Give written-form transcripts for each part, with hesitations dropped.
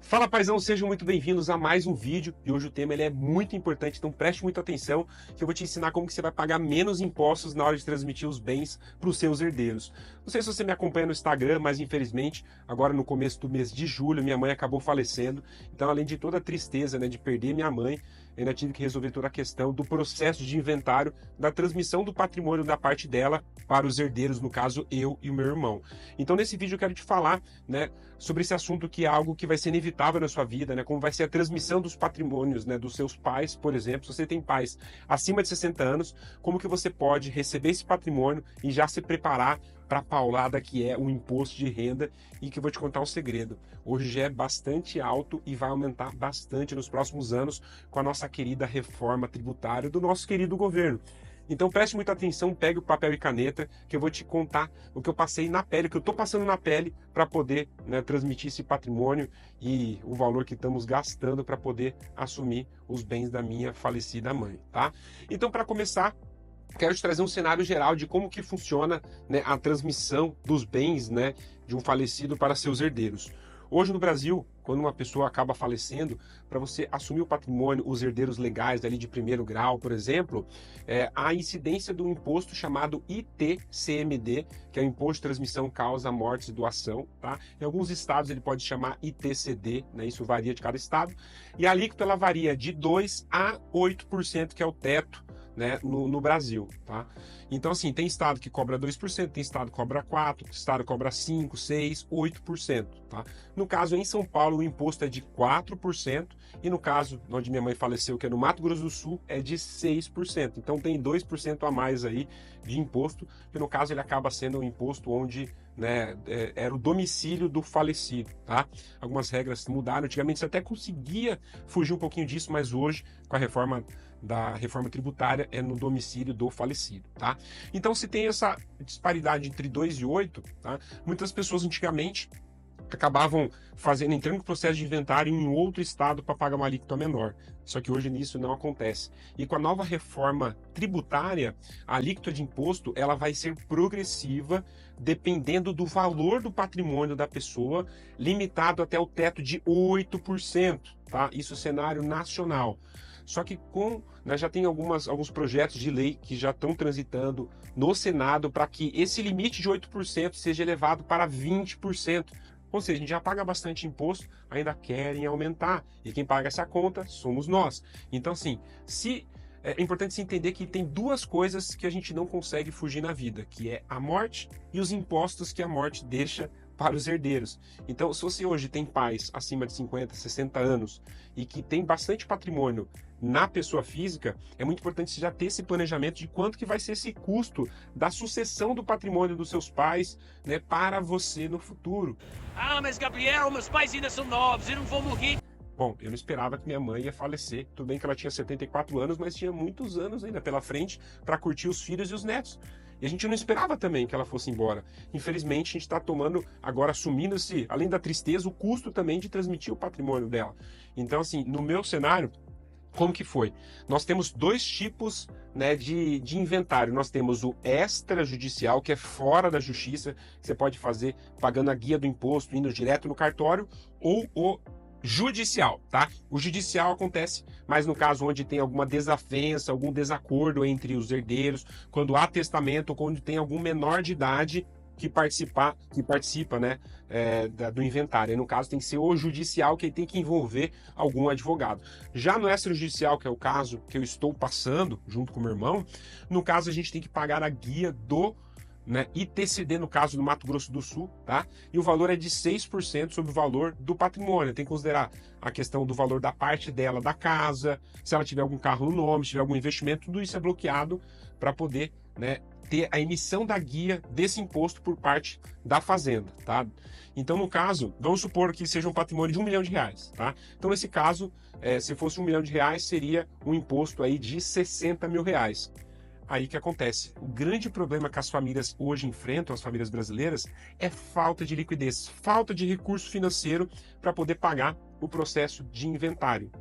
Fala, paizão, sejam muito bem-vindos a mais um vídeo. E hoje o tema ele é muito importante, então preste muita atenção que eu vou te ensinar como que você vai pagar menos impostos na hora de transmitir os bens para os seus herdeiros. Não sei se você me acompanha no Instagram, mas infelizmente, agora no começo do mês de julho, minha mãe acabou falecendo. Então, além de toda a tristeza, né, de perder minha mãe, eu ainda tive que resolver toda a questão do processo de inventário, da transmissão do patrimônio da parte dela para os herdeiros, no caso eu e o meu irmão. Então, nesse vídeo eu quero te falar, né, sobre esse assunto que é algo que vai ser inevitável na sua vida, né, como vai ser a transmissão dos patrimônios, né, dos seus pais, por exemplo. Se você tem pais acima de 60 anos, como que você pode receber esse patrimônio e já se preparar para a paulada que é o imposto de renda, e que eu vou te contar um segredo. Hoje já é bastante alto e vai aumentar bastante nos próximos anos com a nossa querida reforma tributária do nosso querido governo. Então preste muita atenção, pegue o papel e caneta, que eu vou te contar o que eu passei na pele, o que eu estou passando na pele para poder, né, transmitir esse patrimônio e o valor que estamos gastando para poder assumir os bens da minha falecida mãe, tá? Então, para começar, quero te trazer um cenário geral de como que funciona, né, a transmissão dos bens, né, de um falecido para seus herdeiros. Hoje no Brasil, quando uma pessoa acaba falecendo, para você assumir o patrimônio, os herdeiros legais ali de primeiro grau, por exemplo, a incidência do imposto chamado ITCMD, que é o Imposto de Transmissão Causa Mortes e Doação, tá? Em alguns estados ele pode chamar ITCD, né? Isso varia de cada estado, e a alíquota ela varia de 2 a 8%, que é o teto, né, no Brasil, tá? Então, assim, tem estado que cobra 2%, tem estado que cobra 4%, tem estado que cobra 5%, 6%, 8%, tá? No caso, em São Paulo, o imposto é de 4%, e no caso, onde minha mãe faleceu, que é no Mato Grosso do Sul, é de 6%. Então, tem 2% a mais aí de imposto, que no caso ele acaba sendo um imposto onde, né, era o domicílio do falecido, tá? Algumas regras mudaram, antigamente você até conseguia fugir um pouquinho disso, mas hoje, com a reforma tributária, é no domicílio do falecido, tá? Então, se tem essa disparidade entre 2 e 8, tá? Muitas pessoas antigamente acabavam entrando no processo de inventário em outro estado para pagar uma alíquota menor. Só que hoje isso não acontece. E com a nova reforma tributária, a alíquota de imposto ela vai ser progressiva, dependendo do valor do patrimônio da pessoa, limitado até o teto de 8%, tá? Isso é cenário nacional. Só que já tem alguns projetos de lei que já estão transitando no Senado para que esse limite de 8% seja elevado para 20%. Ou seja, a gente já paga bastante imposto, ainda querem aumentar. E quem paga essa conta somos nós. Então, assim, é importante se entender que tem duas coisas que a gente não consegue fugir na vida, que é a morte e os impostos que a morte deixa para os herdeiros. Então, se você hoje tem pais acima de 50, 60 anos e que tem bastante patrimônio na pessoa física, é muito importante você já ter esse planejamento de quanto que vai ser esse custo da sucessão do patrimônio dos seus pais, né, para você no futuro. Ah, mas Gabriel, meus pais ainda são novos, eu não vou morrer. Bom, eu não esperava que minha mãe ia falecer. Tudo bem que ela tinha 74 anos, mas tinha muitos anos ainda pela frente para curtir os filhos e os netos. E a gente não esperava também que ela fosse embora. Infelizmente, a gente está assumindo-se, além da tristeza, o custo também de transmitir o patrimônio dela. Então, assim, no meu cenário, como que foi? Nós temos dois tipos, né, de inventário. Nós temos o extrajudicial, que é fora da justiça, que você pode fazer pagando a guia do imposto, indo direto no cartório, ou o judicial, tá? O judicial acontece mais no caso onde tem alguma desavença, algum desacordo entre os herdeiros, quando há testamento ou quando tem algum menor de idade que participa, né, do inventário. E no caso tem que ser o judicial, que tem que envolver algum advogado. Já no extrajudicial, que é o caso que eu estou passando junto com o meu irmão, no caso a gente tem que pagar a guia do, né, ITCD, no caso do Mato Grosso do Sul, tá? E o valor é de 6% sobre o valor do patrimônio. Tem que considerar a questão do valor da parte dela da casa, se ela tiver algum carro no nome, se tiver algum investimento, tudo isso é bloqueado para poder, né, ter a emissão da guia desse imposto por parte da fazenda, tá? Então, no caso, vamos supor que seja um patrimônio de R$1 milhão, tá? Então, nesse caso, se fosse R$1 milhão, seria um imposto aí de R$60 mil. Aí que acontece? O grande problema que as famílias hoje enfrentam, as famílias brasileiras, é falta de liquidez, falta de recurso financeiro para poder pagar o processo de inventário.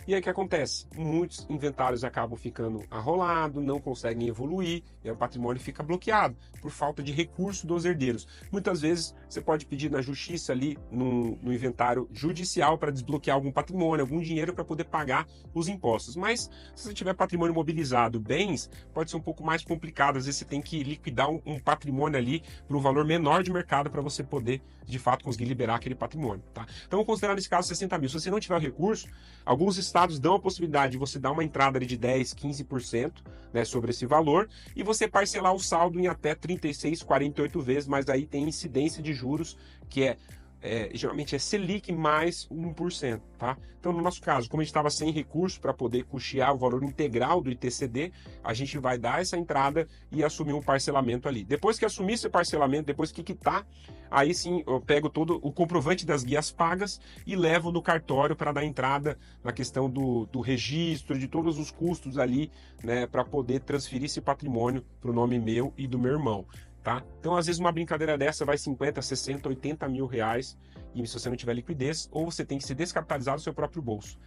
E aí o que acontece? Muitos inventários acabam ficando arrolados, não conseguem evoluir, e aí o patrimônio fica bloqueado por falta de recurso dos herdeiros. Muitas vezes você pode pedir na justiça ali, no inventário judicial, para desbloquear algum patrimônio, algum dinheiro para poder pagar os impostos. Mas se você tiver patrimônio imobilizado, bens, pode ser um pouco mais complicado. Às vezes você tem que liquidar um patrimônio ali por um valor menor de mercado para você poder, de fato, conseguir liberar aquele patrimônio. Tá? Então, vamos considerar nesse caso 60 mil. Se você não tiver o recurso, alguns estados dão a possibilidade de você dar uma entrada ali de 10%, 15%, né, sobre esse valor e você parcelar o saldo em até 36, 48 vezes, mas aí tem incidência de juros que geralmente é Selic mais 1%, tá? Então, no nosso caso, como a gente estava sem recurso para poder custear o valor integral do ITCD, a gente vai dar essa entrada e assumir um parcelamento ali. Depois que assumir esse parcelamento, depois que quitar, aí sim eu pego todo o comprovante das guias pagas e levo no cartório para dar entrada na questão do registro, de todos os custos ali, né, para poder transferir esse patrimônio para o nome meu e do meu irmão. Tá? Então, às vezes, uma brincadeira dessa vai 50, 60, 80 mil reais, e se você não tiver liquidez, ou você tem que se descapitalizar do seu próprio bolso.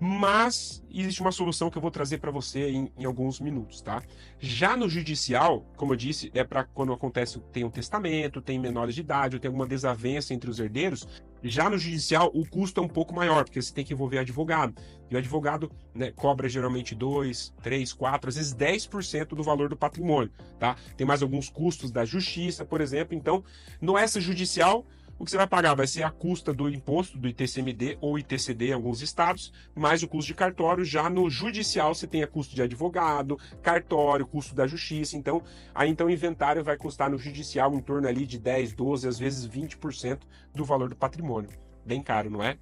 Mas existe uma solução que eu vou trazer para você em alguns minutos, tá? Já no judicial, como eu disse, é para quando acontece, tem um testamento, tem menores de idade, ou tem alguma desavença entre os herdeiros. Já no judicial, o custo é um pouco maior, porque você tem que envolver advogado. E o advogado, né, cobra geralmente 2, 3, 4, às vezes 10% do valor do patrimônio, tá? Tem mais alguns custos da justiça, por exemplo. Então, no extrajudicial, o que você vai pagar vai ser a custa do imposto do ITCMD ou ITCD em alguns estados, mais o custo de cartório. Já no judicial, você tem a custo de advogado, cartório, custo da justiça. Então, o inventário vai custar no judicial em torno ali de 10, 12, às vezes 20% do valor do patrimônio. Bem caro, não é?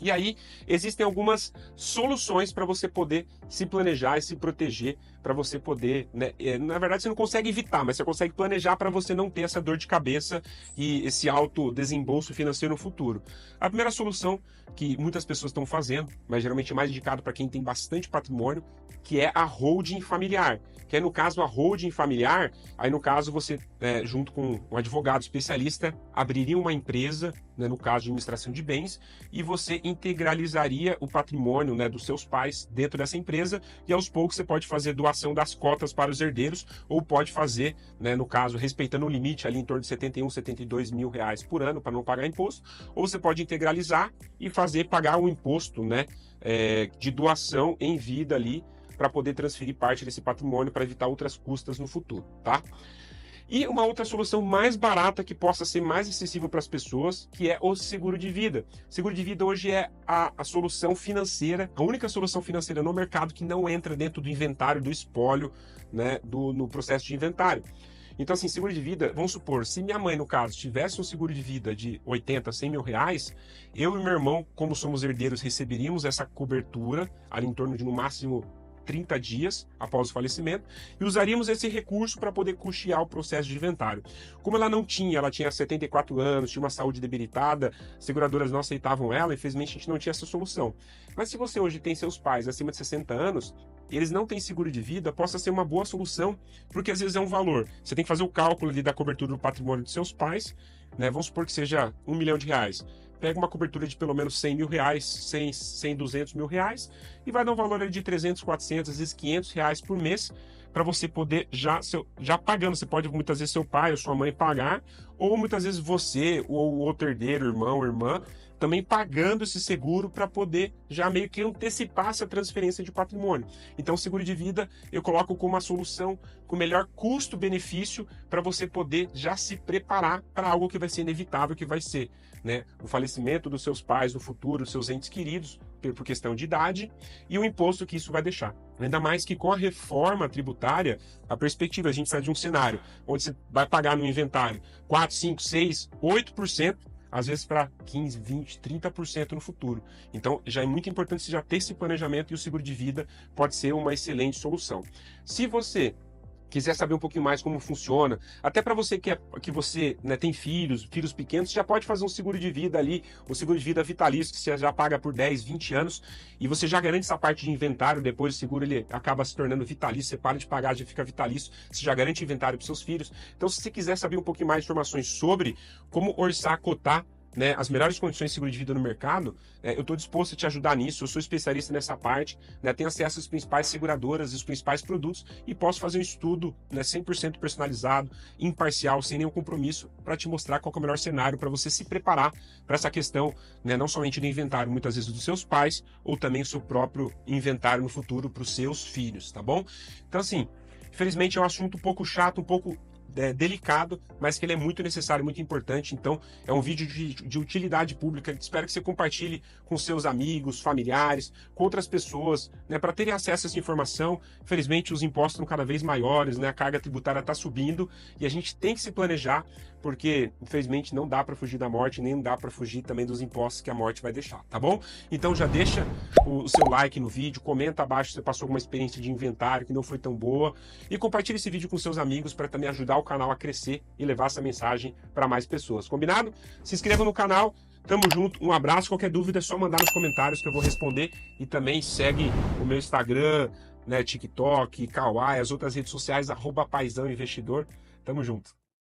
E aí, existem algumas soluções para você poder se planejar e se proteger, para você poder, né? Na verdade, você não consegue evitar, mas você consegue planejar para você não ter essa dor de cabeça e esse alto desembolso financeiro no futuro. A primeira solução que muitas pessoas estão fazendo, mas geralmente é mais indicado para quem tem bastante patrimônio, que é a holding familiar. Que é, no caso, a holding familiar, aí no caso você, junto com um advogado especialista, abriria uma empresa, né, no caso de administração de bens, e você integralizaria o patrimônio, né, dos seus pais dentro dessa empresa, e aos poucos você pode fazer doação das cotas para os herdeiros, ou pode fazer, né, no caso, respeitando o limite ali em torno de 71, 72 mil reais por ano para não pagar imposto, ou você pode integralizar e fazer pagar o imposto, né, de doação em vida ali, para poder transferir parte desse patrimônio para evitar outras custas no futuro, tá? E uma outra solução mais barata que possa ser mais acessível para as pessoas, que é o seguro de vida. Seguro de vida hoje é a solução financeira, a única solução financeira no mercado que não entra dentro do inventário, do espólio, né, no processo de inventário. Então, assim, seguro de vida, vamos supor, se minha mãe, no caso, tivesse um seguro de vida de 80, 100 mil reais, eu e meu irmão, como somos herdeiros, receberíamos essa cobertura ali em torno de, no máximo, 30 dias após o falecimento, e usaríamos esse recurso para poder custear o processo de inventário. Como ela tinha 74 anos, tinha uma saúde debilitada, as seguradoras não aceitavam ela, infelizmente a gente não tinha essa solução. Mas se você hoje tem seus pais acima de 60 anos, e eles não têm seguro de vida, possa ser uma boa solução, porque às vezes é um valor. Você tem que fazer o cálculo ali da cobertura do patrimônio dos seus pais, né? Vamos supor que seja R$1 milhão. Pega uma cobertura de pelo menos 100 mil reais, 100, 200 mil reais, e vai dar um valor ali de 300, 400, às vezes 500 reais por mês, para você poder já pagando. Você pode muitas vezes seu pai ou sua mãe pagar, ou muitas vezes você ou o outro herdeiro, irmão ou irmã, também pagando esse seguro para poder já meio que antecipar essa transferência de patrimônio. Então, o seguro de vida eu coloco como uma solução com melhor custo-benefício para você poder já se preparar para algo que vai ser inevitável, que vai ser, né, o falecimento dos seus pais no futuro, seus entes queridos, por questão de idade, e o imposto que isso vai deixar. Ainda mais que com a reforma tributária, a perspectiva, a gente sai de um cenário onde você vai pagar no inventário 4, 5, 6, 8%, às vezes para 15, 20, 30% no futuro. Então, já é muito importante você já ter esse planejamento, e o seguro de vida pode ser uma excelente solução. Se você quiser saber um pouquinho mais como funciona, até para você que você, né, tem filhos pequenos, você já pode fazer um seguro de vida ali, um seguro de vida vitalício, que você já paga por 10, 20 anos, e você já garante essa parte de inventário. Depois o seguro ele acaba se tornando vitalício, você para de pagar, já fica vitalício, você já garante inventário para seus filhos. Então, se você quiser saber um pouquinho mais de informações sobre como orçar, cotar, né, as melhores condições de seguro de vida no mercado, eu estou disposto a te ajudar nisso, eu sou especialista nessa parte, né, tenho acesso às principais seguradoras e os principais produtos e posso fazer um estudo, né, 100% personalizado, imparcial, sem nenhum compromisso, para te mostrar qual é o melhor cenário para você se preparar para essa questão, né, não somente do inventário, muitas vezes dos seus pais, ou também o seu próprio inventário no futuro para os seus filhos, tá bom? Então, assim, infelizmente é um assunto um pouco chato, um pouco delicado, mas que ele é muito necessário, muito importante. Então, é um vídeo de utilidade pública. Espero que você compartilhe com seus amigos, familiares, com outras pessoas, né, para terem acesso a essa informação. Infelizmente, os impostos estão cada vez maiores, né, a carga tributária está subindo e a gente tem que se planejar, porque, infelizmente, não dá para fugir da morte, nem dá para fugir também dos impostos que a morte vai deixar, tá bom? Então, já deixa o seu like no vídeo, comenta abaixo se você passou alguma experiência de inventário que não foi tão boa e compartilhe esse vídeo com seus amigos para também ajudar o canal a crescer e levar essa mensagem para mais pessoas. Combinado? Se inscreva no canal. Tamo junto, um abraço. Qualquer dúvida é só mandar nos comentários que eu vou responder. E também segue o meu Instagram, né, TikTok, Kawaii, as outras redes sociais, @paizãoinvestidor. Tamo junto.